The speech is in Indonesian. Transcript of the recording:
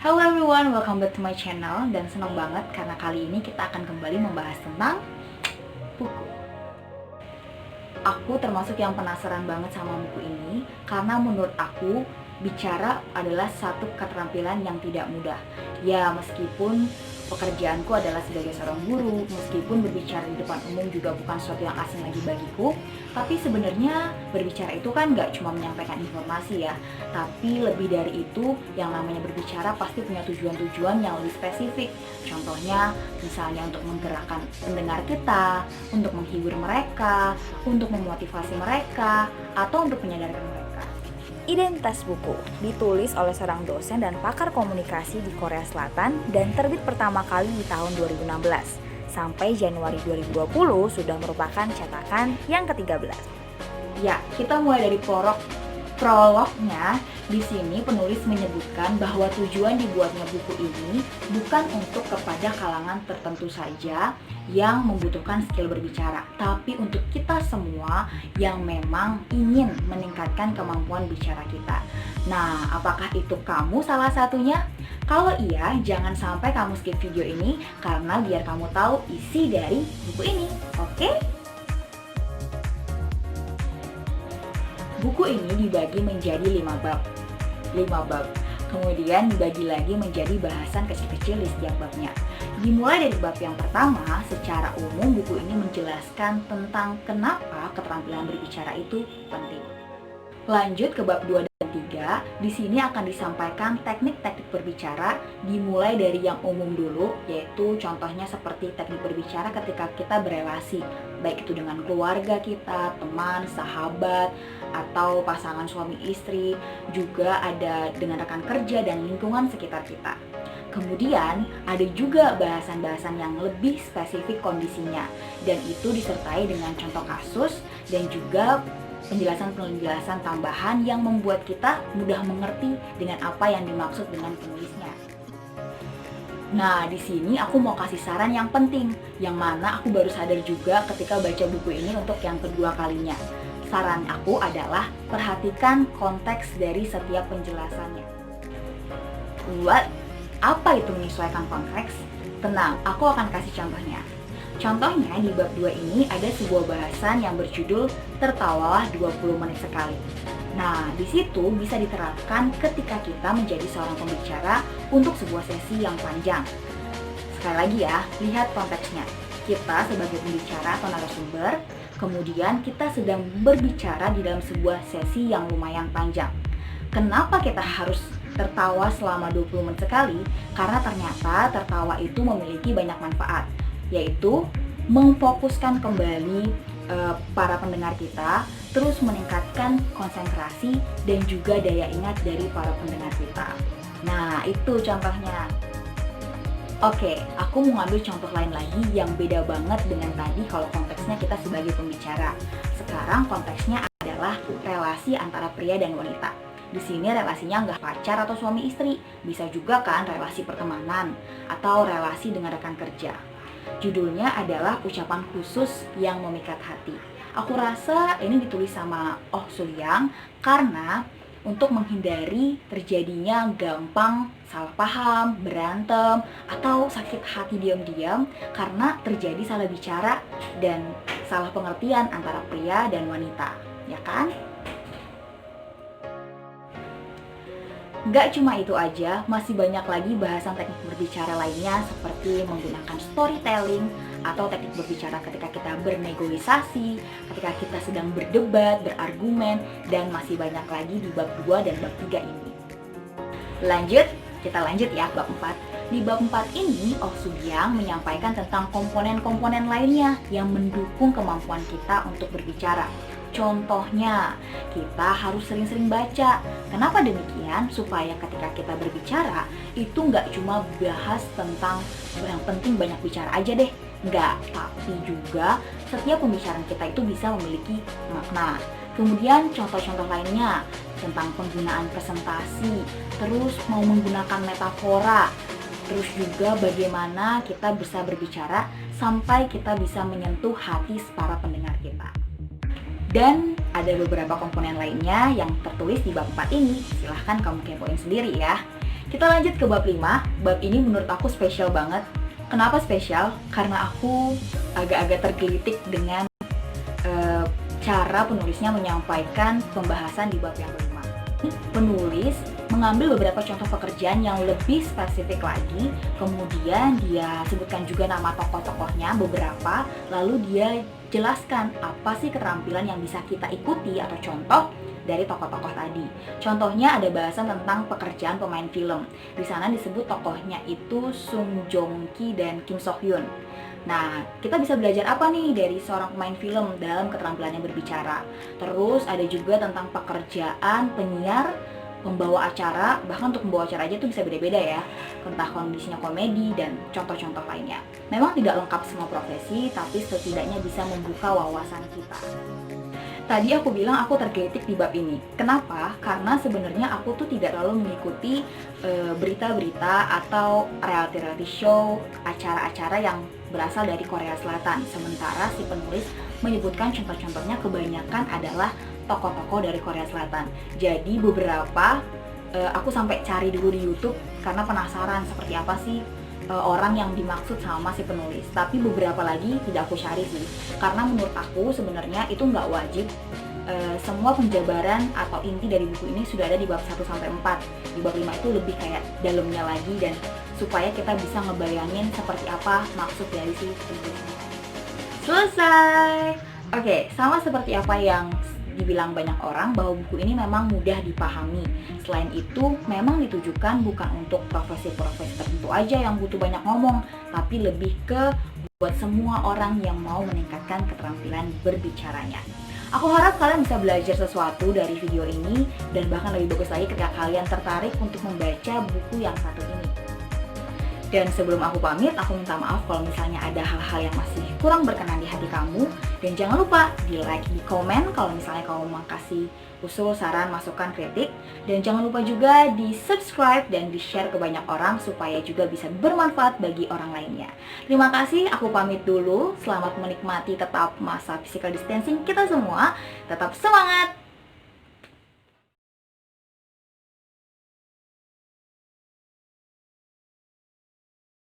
Hello everyone, welcome back to my channel. Dan senang banget karena kali ini kita akan kembali membahas tentang buku. Aku termasuk yang penasaran banget sama buku ini karena menurut aku bicara adalah satu keterampilan yang tidak mudah. Ya, meskipun pekerjaanku adalah sebagai seorang guru, meskipun berbicara di depan umum juga bukan sesuatu yang asing lagi bagiku, tapi sebenarnya berbicara itu kan nggak cuma menyampaikan informasi ya, tapi lebih dari itu yang namanya berbicara pasti punya tujuan-tujuan yang lebih spesifik. Contohnya misalnya untuk menggerakkan pendengar kita, untuk menghibur mereka, untuk memotivasi mereka, atau untuk menyadarkan mereka. Identitas buku ditulis oleh seorang dosen dan pakar komunikasi di Korea Selatan dan terbit pertama kali di tahun 2016. Sampai Januari 2020 sudah merupakan cetakan yang ke-13. Ya, kita mulai dari prolognya. Di sini penulis menyebutkan bahwa tujuan dibuatnya buku ini bukan untuk kepada kalangan tertentu saja yang membutuhkan skill berbicara, tapi untuk kita semua yang memang ingin meningkatkan kemampuan bicara kita. Nah, apakah itu kamu salah satunya? Kalau iya, jangan sampai kamu skip video ini karena biar kamu tahu isi dari buku ini, oke? Buku ini dibagi menjadi 5 bab. Kemudian dibagi lagi menjadi bahasan kecil-kecil di setiap babnya. Dimulai dari bab yang pertama, secara umum buku ini menjelaskan tentang kenapa keterampilan berbicara itu penting. Lanjut ke bab 2 dan 3, di sini akan disampaikan teknik-teknik berbicara dimulai dari yang umum dulu, yaitu contohnya seperti teknik berbicara ketika kita berelasi, baik itu dengan keluarga kita, teman, sahabat, atau pasangan suami istri, juga ada dengan rekan kerja dan lingkungan sekitar kita. Kemudian ada juga bahasan-bahasan yang lebih spesifik kondisinya, dan itu disertai dengan contoh kasus dan juga penjelasan-penjelasan tambahan yang membuat kita mudah mengerti dengan apa yang dimaksud dengan penulisnya. Nah, di sini aku mau kasih saran yang penting, yang mana aku baru sadar juga ketika baca buku ini untuk yang kedua kalinya. Saran aku adalah perhatikan konteks dari setiap penjelasannya. Apa itu menyesuaikan konteks? Tenang, aku akan kasih contohnya. Contohnya di bab 2 ini ada sebuah bahasan yang berjudul tertawalah 20 menit sekali. Nah, di situ bisa diterapkan ketika kita menjadi seorang pembicara untuk sebuah sesi yang panjang. Sekali lagi ya, lihat konteksnya. Kita sebagai pembicara atau narasumber, kemudian kita sedang berbicara di dalam sebuah sesi yang lumayan panjang. Kenapa kita harus tertawa selama 20 menit sekali? Karena ternyata tertawa itu memiliki banyak manfaat, yaitu memfokuskan kembali para pendengar kita, terus meningkatkan konsentrasi dan juga daya ingat dari para pendengar kita. Nah, itu contohnya. Oke, aku mau ngambil contoh lain lagi yang beda banget dengan tadi kalau konteksnya kita sebagai pembicara. Sekarang konteksnya adalah relasi antara pria dan wanita. Di sini relasinya nggak pacar atau suami istri, bisa juga kan relasi pertemanan atau relasi dengan rekan kerja. Judulnya adalah ucapan khusus yang memikat hati. Aku rasa ini ditulis sama Oh Soo-young karena untuk menghindari terjadinya gampang salah paham, berantem, atau sakit hati diam-diam karena terjadi salah bicara dan salah pengertian antara pria dan wanita, ya kan? Gak cuma itu aja, masih banyak lagi bahasan teknik berbicara lainnya seperti menggunakan storytelling atau teknik berbicara ketika kita bernegosiasi, ketika kita sedang berdebat, berargumen, dan masih banyak lagi di bab 2 dan bab 3 ini. Kita lanjut ya bab 4. Di bab 4 ini, Oh Soo-young menyampaikan tentang komponen-komponen lainnya yang mendukung kemampuan kita untuk berbicara. Contohnya, kita harus sering-sering baca. Kenapa demikian? Supaya ketika kita berbicara, itu nggak cuma bahas tentang yang penting banyak bicara aja deh. Nggak, tapi juga setiap pembicaraan kita itu bisa memiliki makna. Kemudian contoh-contoh lainnya tentang penggunaan presentasi, terus mau menggunakan metafora, terus juga bagaimana kita bisa berbicara sampai kita bisa menyentuh hati para pendengar kita. Dan ada beberapa komponen lainnya yang tertulis di bab 4 ini, silahkan kamu kepoin sendiri ya. Kita lanjut ke bab 5. Bab ini menurut aku spesial banget. Kenapa spesial? Karena aku agak-agak tergelitik dengan cara penulisnya menyampaikan pembahasan di bab yang kelima. Penulis mengambil beberapa contoh pekerjaan yang lebih spesifik lagi, kemudian dia sebutkan juga nama tokoh-tokohnya beberapa, lalu dia jelaskan apa sih keterampilan yang bisa kita ikuti atau contoh dari tokoh-tokoh tadi. Contohnya ada bahasan tentang pekerjaan pemain film. Di sana disebut tokohnya itu Sung Joong Ki dan Kim So Hyun. Nah, kita bisa belajar apa nih dari seorang pemain film dalam keterampilannya berbicara. Terus ada juga tentang pekerjaan penyiar, pembawa acara, bahkan untuk membawa acara aja tuh bisa beda-beda ya, entah kondisinya komedi dan contoh-contoh lainnya. Memang tidak lengkap semua profesi, tapi setidaknya bisa membuka wawasan kita. Tadi aku bilang aku tergelitik di bab ini. Kenapa? Karena sebenarnya aku tuh tidak terlalu mengikuti berita-berita atau reality show, acara-acara yang berasal dari Korea Selatan. Sementara si penulis menyebutkan contoh-contohnya kebanyakan adalah tokoh-tokoh dari Korea Selatan. Jadi beberapa aku sampai cari dulu di YouTube karena penasaran seperti apa sih orang yang dimaksud sama si penulis. Tapi beberapa lagi tidak aku cari sih, karena menurut aku sebenarnya itu nggak wajib. Semua penjabaran atau inti dari buku ini sudah ada di bab 1-4. Di bab 5 itu lebih kayak dalamnya lagi, dan supaya kita bisa ngebayangin seperti apa maksud dari si penulisnya. Selesai. Oke, sama seperti apa yang dibilang banyak orang bahwa buku ini memang mudah dipahami. Selain itu, memang ditujukan bukan untuk profesi-profesi tertentu aja yang butuh banyak ngomong, tapi lebih ke buat semua orang yang mau meningkatkan keterampilan berbicaranya. Aku harap kalian bisa belajar sesuatu dari video ini, dan bahkan lebih bagus lagi ketika kalian tertarik untuk membaca buku yang satu ini. Dan sebelum aku pamit, aku minta maaf kalau misalnya ada hal-hal yang masih kurang berkenan di hati kamu. Dan jangan lupa di like, di komen kalau misalnya kamu mau kasih usul, saran, masukan, kritik. Dan jangan lupa juga di subscribe dan di share ke banyak orang supaya juga bisa bermanfaat bagi orang lainnya. Terima kasih, aku pamit dulu. Selamat menikmati tetap masa physical distancing kita semua. Tetap semangat!